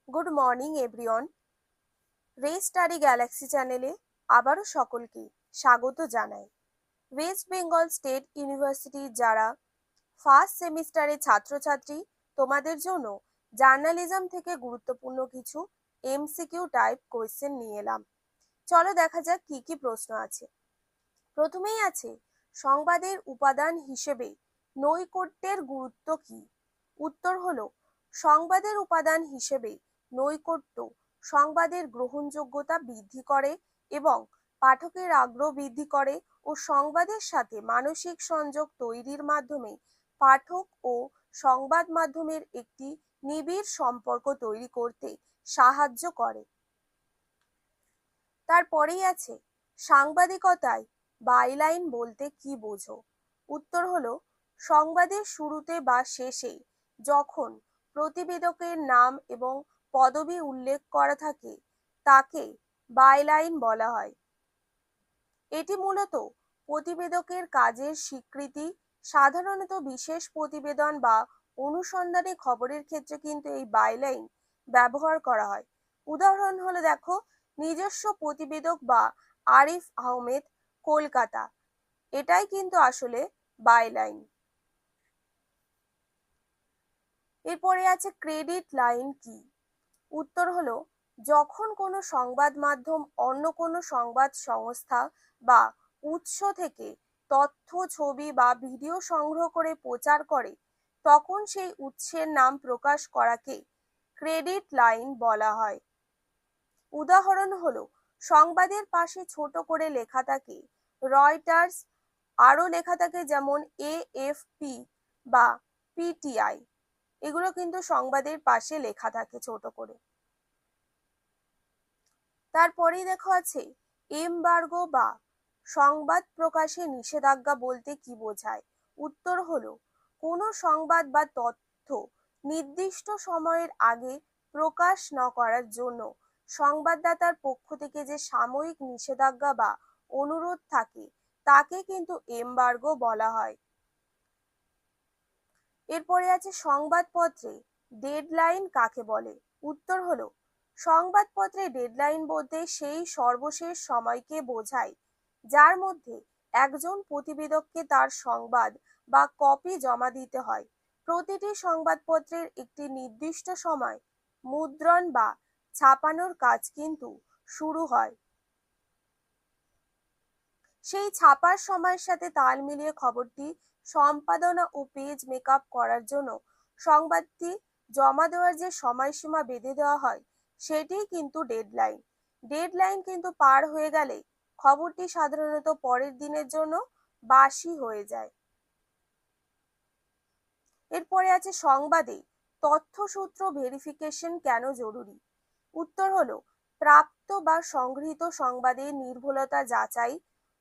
Good morning everyone. রে study Galaxy চ্যানেলে আবারও সকলকে স্বাগত জানাই। ওয়েস্ট বেঙ্গল স্টেট ইউনিভার্সিটি যারা ফার্স্ট সেমিস্টারের ছাত্রছাত্রী, তোমাদের জন্য জার্নালিজম থেকে গুরুত্বপূর্ণ কিছু এমসিকিউ টাইপ কোয়েশ্চেন নিয়ে এলাম। চলো দেখা যাক কি কি প্রশ্ন আছে। প্রথমেই আছে, সংবাদের উপাদান হিসেবে নৈকট্যের গুরুত্ব কি? উত্তর হলো, সংবাদের উপাদান হিসেবে নৈকট্য সংবাদের গ্রহণযোগ্যতা বৃদ্ধি করে এবং পাঠকের আগ্রহ বৃদ্ধি করে ও সংবাদের সাথে মানসিক সংযোগ তৈরির মাধ্যমে পাঠক ও সংবাদ মাধ্যমের একটি নিবিড় সম্পর্ক তৈরি করতে সাহায্য করে। তারপরেই আছে, সাংবাদিকতায় বাইলাইন বলতে কি বোঝো? উত্তর হলো, সংবাদের শুরুতে বা শেষে যখন প্রতিবেদকের নাম এবং পদবি উল্লেখ করা থাকে তাকে বাইলাইন বলা হয়। এটি মূলত প্রতিবেদকের কাজের স্বীকৃতি। সাধারণত বিশেষ প্রতিবেদন বা অনুসন্ধানী খবরের ক্ষেত্রে কিন্তু এই বাইলাইন ব্যবহার করা হয়। উদাহরণ হলো দেখো, নিজস্ব প্রতিবেদক বা আরিফ আহমেদ, কলকাতা, এটাই কিন্তু আসলে বাইলাইন। এরপরে আছে ক্রেডিট লাইন কি? উত্তর হলো, যখন কোনো সংবাদ মাধ্যম অন্য কোনো সংবাদ সংস্থা বা উৎস থেকে তথ্য, ছবি বা ভিডিও সংগ্রহ করে প্রচার করে তখন সেই উৎসের নাম প্রকাশ করাকে ক্রেডিট লাইন বলা হয়। উদাহরণ হলো, সংবাদের পাশে ছোট করে লেখা থাকে রয়টার্স, আরও লেখা থাকে যেমন এএফপি বা পিটিআই, এগুলো কিন্তু সংবাদের পাশে লেখা থাকে ছোট করে। তারপরেই দেখো আছে, এমবার্গো বা সংবাদ প্রকাশে নিষেধাজ্ঞা বলতে কি বোঝায়? উত্তর হলো, কোনো সংবাদ বা তথ্য নির্দিষ্ট সময়ের আগে প্রকাশ না করার জন্য সংবাদদাতার পক্ষ থেকে যে সাময়িক নিষেধাজ্ঞা বা অনুরোধ থাকে তাকে কিন্তু এমবার্গো বলা হয়। এরপরে আছে, সংবাদপত্রে ডেডলাইন কাকে বলে? উত্তর হলো, সংবাদপত্রে ডেডলাইন বলতে সেই সর্বশেষ সময়কে বোঝায় যার মধ্যে একজন প্রতিবেদককে তার সংবাদ বা কপি জমা দিতে হয়। প্রতিটি সংবাদপত্রের একটি নির্দিষ্ট সময় মুদ্রণ বা ছাপানোর কাজ কিন্তু শুরু হয়। সেই ছাপার সময়ের সাথে তাল মিলিয়ে খবরটি সম্পাদনা ও পেজ মেকআপ করার জন্য সংবাদটি জমা দেওয়ার যে সময়সীমা বেঁধে দেওয়া হয় সেটিই কিন্তু ডেডলাইন। ডেডলাইন কিন্তু পার হয়ে গেলে খবরটি সাধারণত পরের দিনের জন্য বাসি হয়ে যায়। এরপরে আছে, সংবাদে তথ্যসূত্র ভেরিফিকেশন কেন জরুরি? উত্তর হলো, প্রাপ্ত বা সংগৃহীত সংবাদের নির্ভুলতা যাচাই,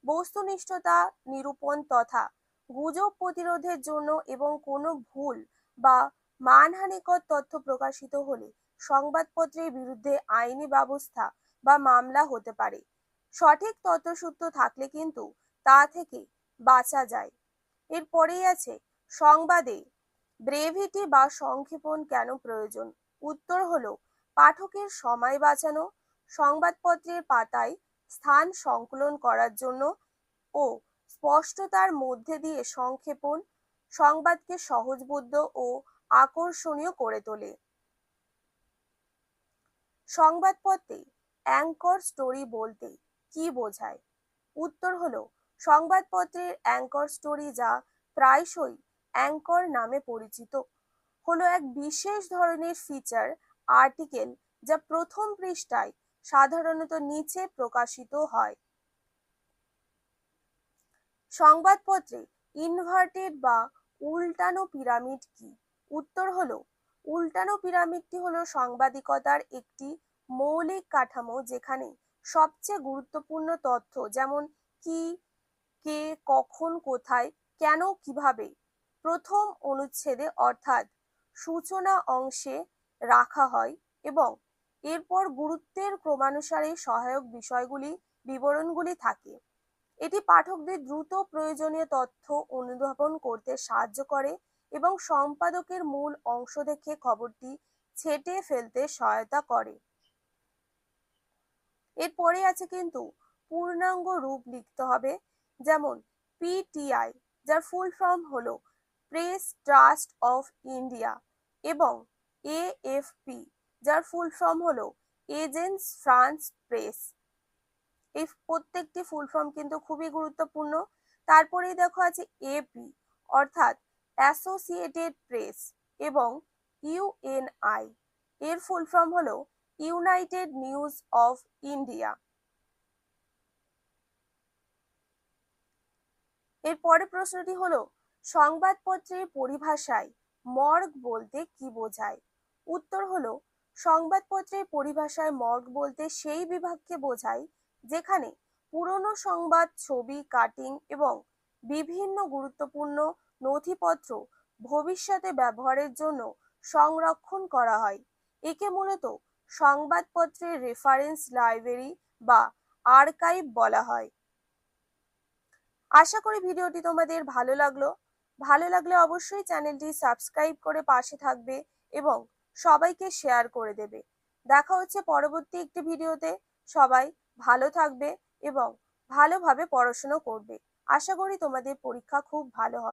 বস্তুনিষ্ঠতা নিরূপণ তথা গুজব প্রতিরোধের জন্য এবং কোনো ভুল বা মানহানিকর তথ্য প্রকাশিত হলে সংবাদপত্রের বিরুদ্ধে আইনি ব্যবস্থা বা মামলা হতে পারে। সঠিক তথ্যসূত্র থাকলে কিন্তু তা থেকে বাঁচা যায়। এরপরেই আছে, সংবাদে ব্রেভিটি বা সংক্ষেপণ কেন প্রয়োজন? উত্তর হলো, পাঠকের সময় বাঁচানো, সংবাদপত্রের পাতায় স্থান সংকুলন করার জন্য ও স্পষ্টতার মধ্যে দিয়ে সংক্ষেপণ সংবাদকে সহজবোধ্য ও আকর্ষণীয় করে তোলে। সংবাদপত্রে অ্যাঙ্কর স্টোরি বলতে কি বোঝায়? উত্তর হলো, সংবাদপত্রের অ্যাঙ্কর স্টোরি, যা প্রায়শই অ্যাঙ্কর নামে পরিচিত, হলো এক বিশেষ ধরনের ফিচার আর্টিকেল যা প্রথম পৃষ্ঠায় সাধারণত নিচে প্রকাশিত হয়। সংবাদপত্রে ইনভার্টেড বা উল্টানো পিরামিড কি? উত্তর হলো, উল্টানো পিরামিডটি হলো সাংবাদিকতার একটি মৌলিক কাঠামো যেখানে সবচেয়ে গুরুত্বপূর্ণ তথ্য যেমন কি, কে, কখন, কোথায়, কেন, কিভাবে প্রথম অনুচ্ছেদে অর্থাৎ সূচনা অংশে রাখা হয় এবং এরপর গুরুত্বের ক্রমানুসারে সহায়ক বিষয়গুলি বিবরণগুলি থাকে। এটি পাঠকদের দ্রুত প্রয়োজনীয় তথ্য অনুধাবন করতে সাহায্য করে এবং সম্পাদকের মূল অংশ দেখে খবরটি ছেঁটে ফেলতে সহায়তা করে। এরপরে আছে কিন্তু পূর্ণাঙ্গ রূপ লিখতে হবে, যেমন পিটিআই, যার ফুল ফর্ম হলো প্রেস ট্রাস্ট অফ ইন্ডিয়া, এবং এএফপি, যার ফুল ফর্ম হলো এজেন্স ফ্রান্স প্রেস। এই প্রত্যেকটি ফুল ফর্ম কিন্তু খুবই গুরুত্বপূর্ণ। তারপরেই দেখো আছে এপি, অর্থাৎ অ্যাসোসিয়েটেড প্রেস, এবং ইউএনআই, এর ফুল ফর্ম হলো ইউনাইটেড নিউজ অফ ইন্ডিয়া। এর পরের প্রশ্নটি হলো, সংবাদপত্রের পরিভাষায় মর্গ বলতে কি বোঝায়? উত্তর হলো, সংবাদপত্রের পরিভাষায় মর্গ বলতে সেই বিভাগকে বোঝায় যেখানে পুরনো সংবাদ, ছবি, কাটিং এবং বিভিন্ন গুরুত্বপূর্ণ নথিপত্র ভবিষ্যতে ব্যবহারের জন্য সংরক্ষণ করা হয়। একে মূলত সংবাদপত্রের রেফারেন্স লাইব্রেরি বা আর্কাইভ বলা হয়। আশা করি ভিডিওটি তোমাদের ভালো লাগলে অবশ্যই চ্যানেলটি সাবস্ক্রাইব করে পাশে থাকবে এবং সবাইকে শেয়ার করে দেবে। দেখা হচ্ছে পরবর্তী একটি ভিডিওতে। সবাই ভালো থাকবে এবং ভালোভাবে পড়াশোনা করবে। আশা করি তোমাদের পরীক্ষা খুব ভালো হবে।